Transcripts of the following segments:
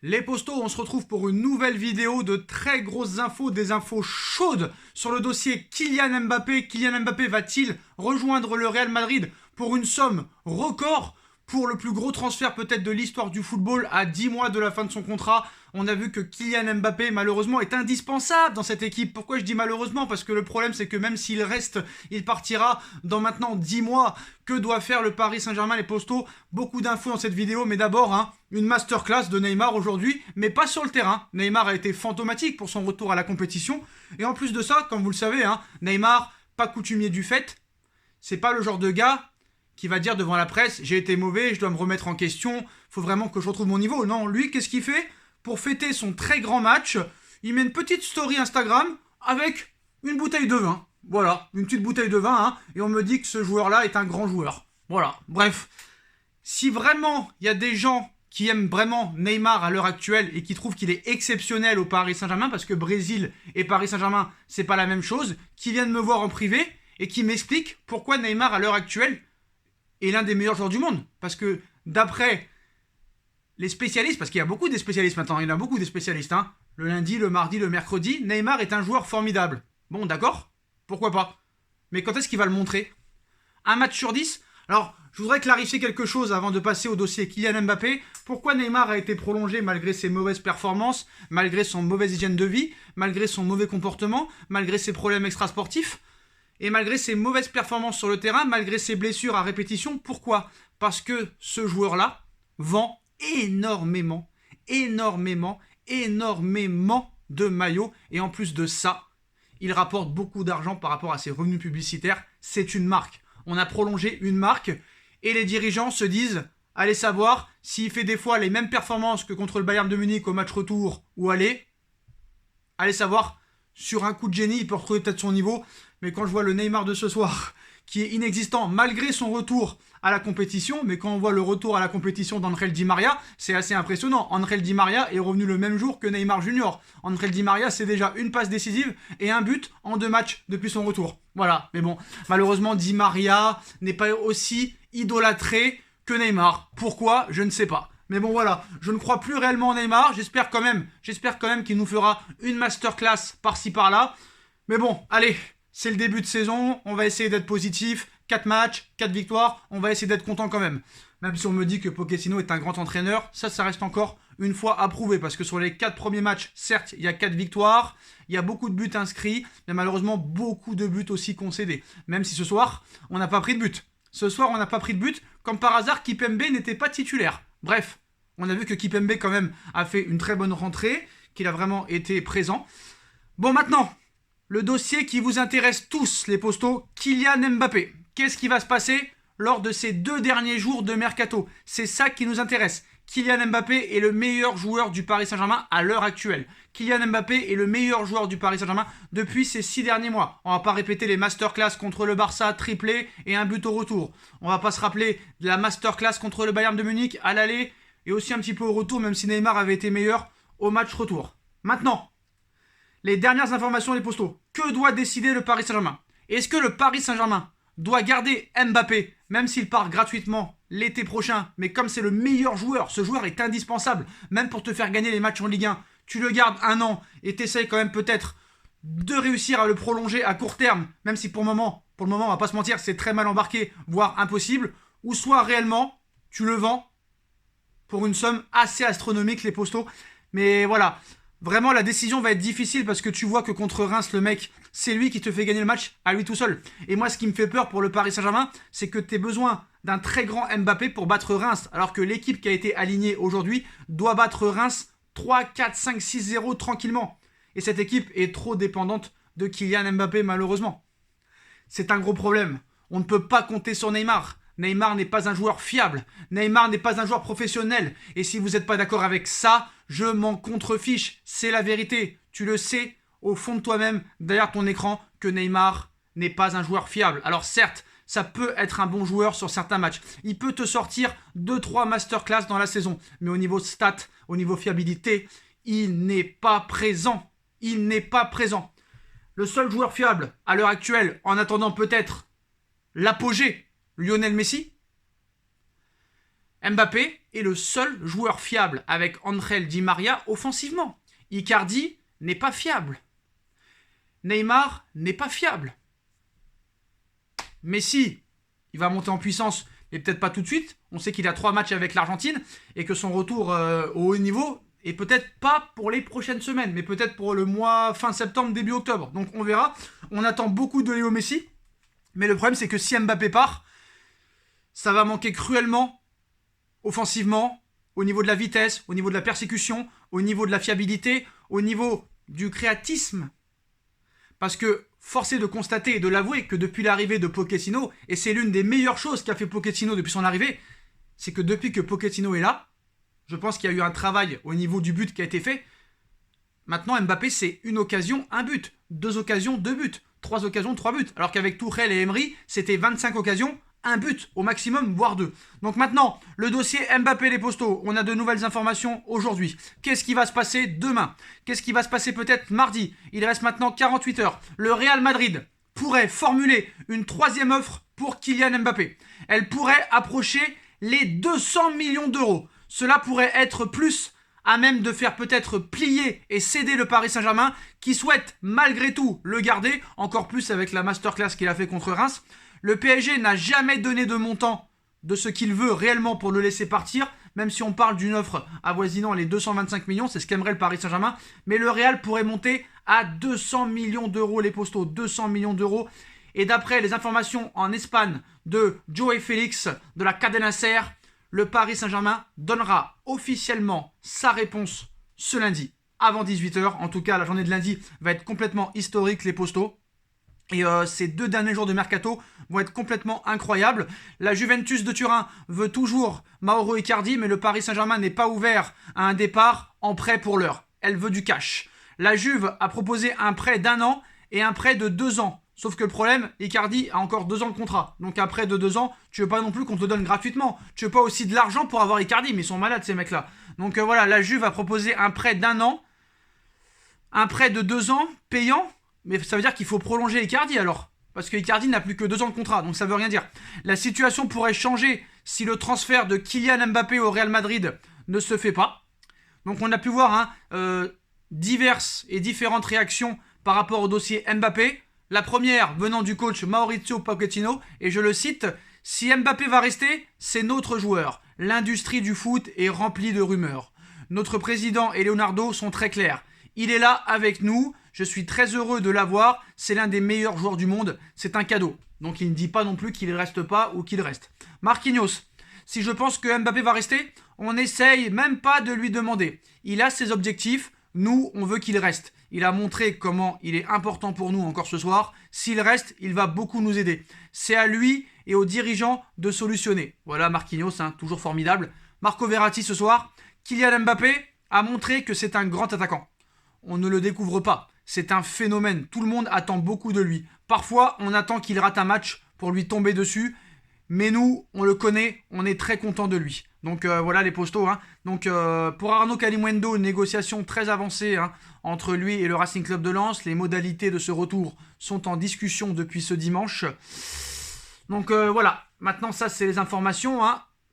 Les postos, on se retrouve pour une nouvelle vidéo de très grosses infos, des infos chaudes sur le dossier Kylian Mbappé. Kylian Mbappé va-t-il rejoindre le Real Madrid pour une somme record, pour le plus gros transfert peut-être de l'histoire du football à 10 mois de la fin de son contrat? On a vu que Kylian Mbappé, malheureusement, est indispensable dans cette équipe. Pourquoi je dis malheureusement? Parce que le problème, c'est que même s'il reste, il partira dans maintenant 10 mois. Que doit faire le Paris Saint-Germain, les postos? Beaucoup d'infos dans cette vidéo, mais d'abord, une masterclass de Neymar aujourd'hui, mais pas sur le terrain. Neymar a été fantomatique pour son retour à la compétition. Et en plus de ça, comme vous le savez, Neymar, pas coutumier du fait, c'est pas le genre de gars qui va dire devant la presse « j'ai été mauvais, je dois me remettre en question, faut vraiment que je retrouve mon niveau ». Non, lui, qu'est-ce qu'il fait? Pour fêter son très grand match, il met une petite story Instagram avec une bouteille de vin. Voilà, une petite bouteille de vin, et on me dit que ce joueur-là est un grand joueur. Voilà, bref. Si vraiment il y a des gens qui aiment vraiment Neymar à l'heure actuelle et qui trouvent qu'il est exceptionnel au Paris Saint-Germain, parce que Brésil et Paris Saint-Germain, c'est pas la même chose, qui viennent me voir en privé et qui m'expliquent pourquoi Neymar à l'heure actuelle est l'un des meilleurs joueurs du monde. Parce que d'après les spécialistes, parce qu'il y a beaucoup de spécialistes maintenant, il y en a beaucoup de spécialistes, le lundi, le mardi, le mercredi, Neymar est un joueur formidable. Bon, d'accord, pourquoi pas. Mais quand est-ce qu'il va le montrer? Un match sur 10? Alors, je voudrais clarifier quelque chose avant de passer au dossier Kylian Mbappé. Pourquoi Neymar a été prolongé malgré ses mauvaises performances, malgré son mauvaise hygiène de vie, malgré son mauvais comportement, malgré ses problèmes extrasportifs et malgré ses mauvaises performances sur le terrain, malgré ses blessures à répétition? Pourquoi? Parce que ce joueur-là vend énormément de maillots. Et en plus de ça, il rapporte beaucoup d'argent par rapport à ses revenus publicitaires. C'est une marque. On a prolongé une marque et les dirigeants se disent, allez savoir s'il fait des fois les mêmes performances que contre le Bayern de Munich au match retour ou aller. Allez savoir, sur un coup de génie, il peut retrouver peut-être son niveau. Mais quand je vois le Neymar de ce soir, qui est inexistant malgré son retour à la compétition, mais quand on voit le retour à la compétition d'Angel Di Maria, c'est assez impressionnant. Angel Di Maria est revenu le même jour que Neymar Junior. Angel Di Maria, c'est déjà une passe décisive et un but en 2 matchs depuis son retour. Voilà, mais bon, malheureusement, Di Maria n'est pas aussi idolâtré que Neymar. Pourquoi? Je ne sais pas. Mais bon, voilà, je ne crois plus réellement en Neymar. J'espère quand même qu'il nous fera une masterclass par-ci par-là. Mais bon, allez, c'est le début de saison, on va essayer d'être positif. 4 matchs, 4 victoires, on va essayer d'être content quand même. Même si on me dit que Pochettino est un grand entraîneur, ça reste encore une fois à prouver. Parce que sur les 4 premiers matchs, certes, il y a 4 victoires, il y a beaucoup de buts inscrits, mais malheureusement beaucoup de buts aussi concédés. Même si ce soir, on n'a pas pris de but. Ce soir, on n'a pas pris de but, comme par hasard, Kimpembe n'était pas titulaire. Bref, on a vu que Kimpembe quand même a fait une très bonne rentrée, qu'il a vraiment été présent. Bon, maintenant, le dossier qui vous intéresse tous, les postos, Kylian Mbappé. Qu'est-ce qui va se passer lors de ces 2 derniers jours de mercato? C'est ça qui nous intéresse. Kylian Mbappé est le meilleur joueur du Paris Saint-Germain à l'heure actuelle. Kylian Mbappé est le meilleur joueur du Paris Saint-Germain depuis ces 6 derniers mois. On va pas répéter les masterclass contre le Barça, triplé et un but au retour. On va pas se rappeler de la masterclass contre le Bayern de Munich à l'aller et aussi un petit peu au retour, même si Neymar avait été meilleur au match retour. Maintenant, les dernières informations, les postos. Que doit décider le Paris Saint-Germain? Est-ce que le Paris Saint-Germain doit garder Mbappé, même s'il part gratuitement l'été prochain, mais comme c'est le meilleur joueur, ce joueur est indispensable, même pour te faire gagner les matchs en Ligue 1, tu le gardes 1 an et t'essayes quand même peut-être de réussir à le prolonger à court terme, même si pour le moment, on va pas se mentir, c'est très mal embarqué, voire impossible, ou soit réellement, tu le vends pour une somme assez astronomique, les postos. Mais voilà, vraiment la décision va être difficile parce que tu vois que contre Reims, le mec, c'est lui qui te fait gagner le match à lui tout seul. Et moi, ce qui me fait peur pour le Paris Saint-Germain, c'est que tu aies besoin d'un très grand Mbappé pour battre Reims, alors que l'équipe qui a été alignée aujourd'hui doit battre Reims 3, 4, 5, 6-0 tranquillement. Et cette équipe est trop dépendante de Kylian Mbappé, malheureusement. C'est un gros problème. On ne peut pas compter sur Neymar. Neymar n'est pas un joueur fiable. Neymar n'est pas un joueur professionnel. Et si vous n'êtes pas d'accord avec ça, je m'en contrefiche. C'est la vérité. Tu le sais au fond de toi-même, derrière ton écran, que Neymar n'est pas un joueur fiable. Alors certes, ça peut être un bon joueur sur certains matchs. Il peut te sortir 2-3 masterclass dans la saison. Mais au niveau stats, au niveau fiabilité, il n'est pas présent. Il n'est pas présent. Le seul joueur fiable à l'heure actuelle, en attendant peut-être l'apogée, Lionel Messi, Mbappé est le seul joueur fiable avec Angel Di Maria offensivement. Icardi n'est pas fiable. Neymar n'est pas fiable. Messi, il va monter en puissance, mais peut-être pas tout de suite. On sait qu'il a 3 matchs avec l'Argentine et que son retour au haut niveau est peut-être pas pour les prochaines semaines, mais peut-être pour le mois fin septembre, début octobre. Donc on verra. On attend beaucoup de Léo Messi, mais le problème c'est que si Mbappé part, ça va manquer cruellement offensivement, au niveau de la vitesse, au niveau de la persécution, au niveau de la fiabilité, au niveau du créatisme. Parce que force est de constater et de l'avouer que depuis l'arrivée de Pochettino, et c'est l'une des meilleures choses qu'a fait Pochettino depuis son arrivée, c'est que depuis que Pochettino est là, je pense qu'il y a eu un travail au niveau du but qui a été fait. Maintenant, Mbappé, c'est une occasion, un but. 2 occasions, 2 buts. 3 occasions, 3 buts. Alors qu'avec Tuchel et Emery, c'était 25 occasions, un but au maximum, voire 2. Donc maintenant, le dossier Mbappé les Postos, on a de nouvelles informations aujourd'hui. Qu'est-ce qui va se passer demain? Qu'est-ce qui va se passer peut-être mardi? Il reste maintenant 48 heures. Le Real Madrid pourrait formuler une 3e offre pour Kylian Mbappé. Elle pourrait approcher les 200 millions d'euros. Cela pourrait être plus à même de faire peut-être plier et céder le Paris Saint-Germain, qui souhaite malgré tout le garder, encore plus avec la masterclass qu'il a fait contre Reims. Le PSG n'a jamais donné de montant de ce qu'il veut réellement pour le laisser partir, même si on parle d'une offre avoisinant les 225 millions, c'est ce qu'aimerait le Paris Saint-Germain, mais le Real pourrait monter à 200 millions d'euros les Postos, 200 millions d'euros. Et d'après les informations en Espagne de Joe Félix de la Cadena Ser, le Paris Saint-Germain donnera officiellement sa réponse ce lundi avant 18h. En tout cas, la journée de lundi va être complètement historique, les Postos. Et ces 2 derniers jours de mercato vont être complètement incroyables. La Juventus de Turin veut toujours Mauro Icardi, mais le Paris Saint-Germain n'est pas ouvert à un départ en prêt pour l'heure. Elle veut du cash. La Juve a proposé un prêt d'1 an et un prêt de 2 ans. Sauf que le problème, Icardi a encore 2 ans de contrat. Donc un prêt de 2 ans, tu veux pas non plus qu'on te le donne gratuitement. Tu veux pas aussi de l'argent pour avoir Icardi, mais ils sont malades ces mecs-là. Donc voilà, la Juve a proposé un prêt d'1 an, un prêt de 2 ans payant. Mais ça veut dire qu'il faut prolonger Icardi alors. Parce que Icardi n'a plus que 2 ans de contrat, donc ça veut rien dire. La situation pourrait changer si le transfert de Kylian Mbappé au Real Madrid ne se fait pas. Donc on a pu voir diverses et différentes réactions par rapport au dossier Mbappé. La première venant du coach Mauricio Pochettino, et je le cite, « Si Mbappé va rester, c'est notre joueur. L'industrie du foot est remplie de rumeurs. Notre président et Leonardo sont très clairs. Il est là avec nous. Je suis très heureux de l'avoir. C'est l'un des meilleurs joueurs du monde. C'est un cadeau. » Donc il ne dit pas non plus qu'il ne reste pas ou qu'il reste. Marquinhos. Si je pense que Mbappé va rester, on n'essaye même pas de lui demander. Il a ses objectifs. Nous, on veut qu'il reste. Il a montré comment il est important pour nous encore ce soir. S'il reste, il va beaucoup nous aider. C'est à lui et aux dirigeants de solutionner. Voilà Marquinhos, toujours formidable. Marco Verratti ce soir. Kylian Mbappé a montré que c'est un grand attaquant. On ne le découvre pas. C'est un phénomène. Tout le monde attend beaucoup de lui. Parfois, on attend qu'il rate un match pour lui tomber dessus. Mais nous, on le connaît, on est très content de lui. Donc voilà les Postos. Donc pour Arnaud Calimundo, une négociation très avancée entre lui et le Racing Club de Lens. Les modalités de ce retour sont en discussion depuis ce dimanche. Donc voilà, maintenant ça c'est les informations.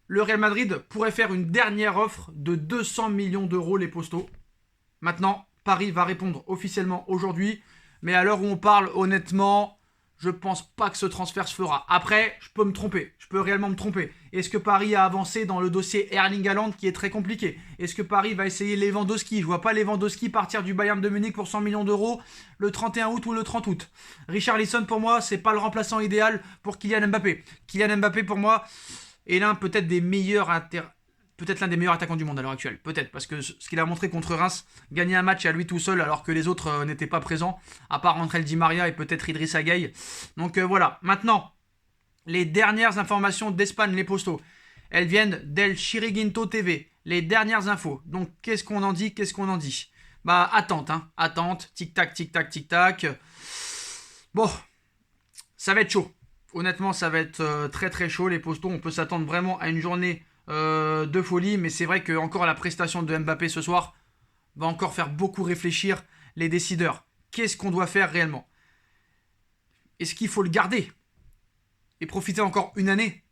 Le Real Madrid pourrait faire une dernière offre de 200 millions d'euros les Postos. Maintenant, Paris va répondre officiellement aujourd'hui. Mais à l'heure où on parle, honnêtement, je pense pas que ce transfert se fera. Après, je peux me tromper. Je peux réellement me tromper. Est-ce que Paris a avancé dans le dossier Erling Haaland qui est très compliqué? Est-ce que Paris va essayer Lewandowski? Je vois pas Lewandowski partir du Bayern de Munich pour 100 millions d'euros le 31 août ou le 30 août. Richarlison, pour moi, c'est pas le remplaçant idéal pour Kylian Mbappé. Kylian Mbappé, pour moi, est l'un peut-être des meilleurs peut-être l'un des meilleurs attaquants du monde à l'heure actuelle. Peut-être, parce que ce qu'il a montré contre Reims, gagner un match à lui tout seul alors que les autres n'étaient pas présents, à part Angel Di Maria et peut-être Idrissa Gueye. Donc voilà, maintenant, les dernières informations d'Espagne, les Postos, elles viennent d'El Chiringuito TV. Les dernières infos. Donc qu'est-ce qu'on en dit? Bah attente, attente, tic-tac, tic-tac, tic-tac. Bon, ça va être chaud. Honnêtement, ça va être très très chaud, les Postos. On peut s'attendre vraiment à une journée de folie, mais c'est vrai que encore la prestation de Mbappé ce soir va encore faire beaucoup réfléchir les décideurs. Qu'est-ce qu'on doit faire réellement? Est-ce qu'il faut le garder et profiter encore une année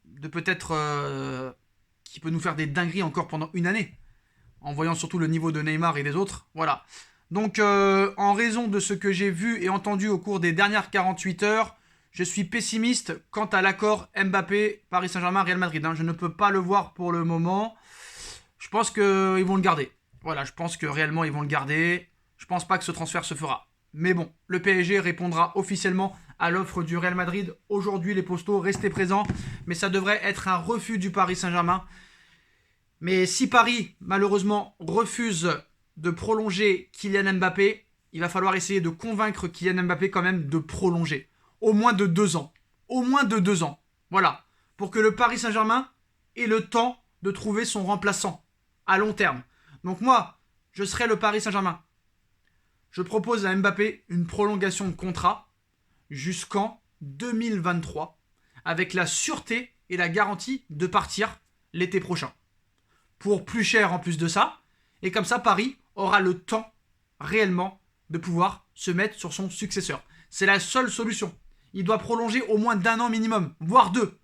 de peut-être qui peut nous faire des dingueries encore pendant une année. En voyant surtout le niveau de Neymar et des autres. Voilà. Donc, en raison de ce que j'ai vu et entendu au cours des dernières 48 heures, je suis pessimiste quant à l'accord Mbappé, Paris Saint-Germain, Real Madrid. Je ne peux pas le voir pour le moment. Je pense qu'ils vont le garder. Voilà, je pense que réellement ils vont le garder. Je pense pas que ce transfert se fera. Mais bon, le PSG répondra officiellement à l'offre du Real Madrid. Aujourd'hui, les postos, restez présents. Mais ça devrait être un refus du Paris Saint-Germain. Mais si Paris, malheureusement, refuse de prolonger Kylian Mbappé, il va falloir essayer de convaincre Kylian Mbappé quand même de prolonger. Au moins de 2 ans. Au moins de 2 ans. Voilà. Pour que le Paris Saint-Germain ait le temps de trouver son remplaçant à long terme. Donc moi, je serai le Paris Saint-Germain. Je propose à Mbappé une prolongation de contrat jusqu'en 2023 avec la sûreté et la garantie de partir l'été prochain. Pour plus cher en plus de ça. Et comme ça, Paris aura le temps réellement de pouvoir se mettre sur son successeur. C'est la seule solution. Il doit prolonger au moins d'1 an minimum, voire 2.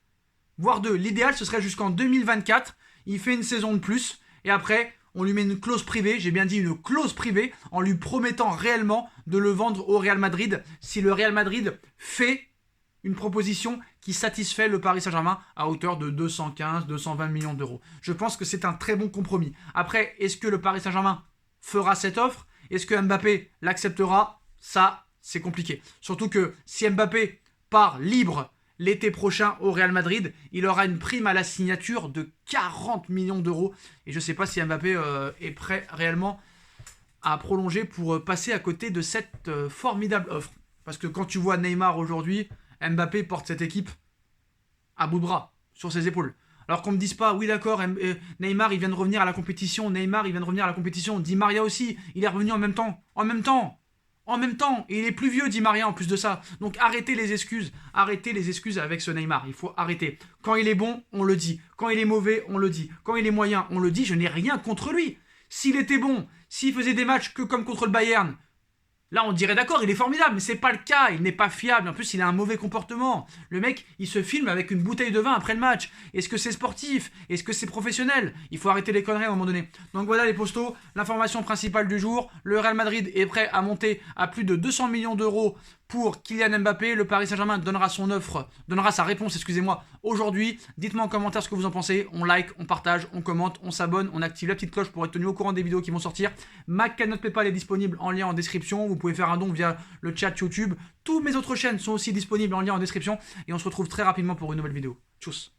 Voire 2. L'idéal, ce serait jusqu'en 2024. Il fait une saison de plus. Et après, on lui met une clause privée. J'ai bien dit une clause privée. En lui promettant réellement de le vendre au Real Madrid. Si le Real Madrid fait une proposition qui satisfait le Paris Saint-Germain à hauteur de 215-220 millions d'euros. Je pense que c'est un très bon compromis. Après, est-ce que le Paris Saint-Germain fera cette offre? Est-ce que Mbappé l'acceptera? Ça, c'est compliqué. Surtout que si Mbappé part libre l'été prochain au Real Madrid, il aura une prime à la signature de 40 millions d'euros. Et je ne sais pas si Mbappé est prêt réellement à prolonger pour passer à côté de cette formidable offre. Parce que quand tu vois Neymar aujourd'hui, Mbappé porte cette équipe à bout de bras, sur ses épaules. Alors qu'on ne me dise pas, oui d'accord, Neymar il vient de revenir à la compétition, Di Maria aussi, il est revenu en même temps, et il est plus vieux Di Maria en plus de ça. Donc arrêtez les excuses avec ce Neymar, il faut arrêter. Quand il est bon, on le dit, quand il est mauvais, on le dit, quand il est moyen, on le dit, je n'ai rien contre lui. S'il était bon, s'il faisait des matchs que comme contre le Bayern, là, on dirait d'accord, il est formidable, mais c'est pas le cas, il n'est pas fiable. En plus, il a un mauvais comportement. Le mec, il se filme avec une bouteille de vin après le match. Est-ce que c'est sportif? Est-ce que c'est professionnel? Il faut arrêter les conneries à un moment donné. Donc voilà les postos, l'information principale du jour. Le Real Madrid est prêt à monter à plus de 200 millions d'euros pour Kylian Mbappé. Le Paris Saint-Germain donnera sa réponse, aujourd'hui. Dites-moi en commentaire ce que vous en pensez. On like, on partage, on commente, on s'abonne, on active la petite cloche pour être tenu au courant des vidéos qui vont sortir. Ma cagnotte PayPal est disponible en lien en description. Vous pouvez faire un don via le chat YouTube. Toutes mes autres chaînes sont aussi disponibles en lien en description. Et on se retrouve très rapidement pour une nouvelle vidéo. Tchuss.